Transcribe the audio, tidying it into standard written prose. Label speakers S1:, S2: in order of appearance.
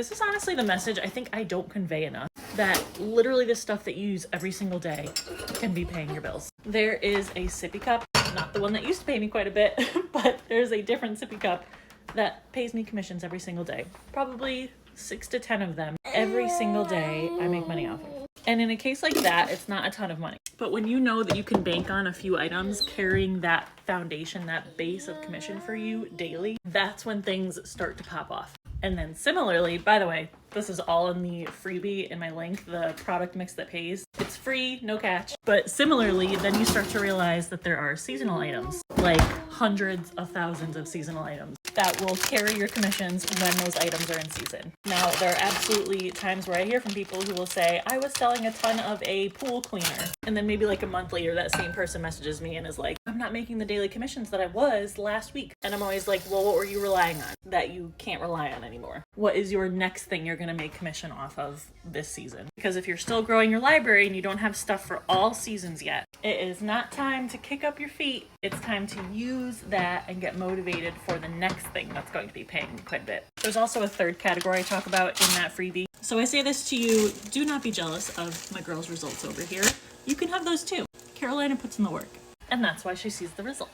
S1: This is honestly the message I think I don't convey enough, that literally the stuff that you use every single day can be paying your bills. There is a sippy cup, not the one that used to pay me quite a bit, but there's a different sippy cup that pays me commissions every single day. Probably 6 to 10 of them every single day I make money off of. And in a case like that, it's not a ton of money. But when you know that you can bank on a few items carrying that foundation, that base of commission for you daily, that's when things start to pop off. And then similarly, by the way, this is all in the freebie in my link, the product mix that pays. It's free, no catch. But similarly, then you start to realize that there are seasonal items, like hundreds of thousands of seasonal items that will carry your commissions when those items are in season. Now, there are absolutely times where I hear from people who will say, I was selling a ton of a pool cleaner. And then maybe like a month later, that same person messages me and is like, I'm not making the daily commissions that I was last week. And I'm always like, well, what were you relying on that you can't rely on anymore? What is your next thing you're going to make commission off of this season? Because if you're still growing your library and you don't have stuff for all seasons yet, it is not time to kick up your feet. It's time to use that and get motivated for the next thing that's going to be paying quite a bit. There's also a third category I talk about in that freebie. So I say this to you, do not be jealous of my girl's results over here. You can have those too. Carolina puts in the work, and that's why she sees the results.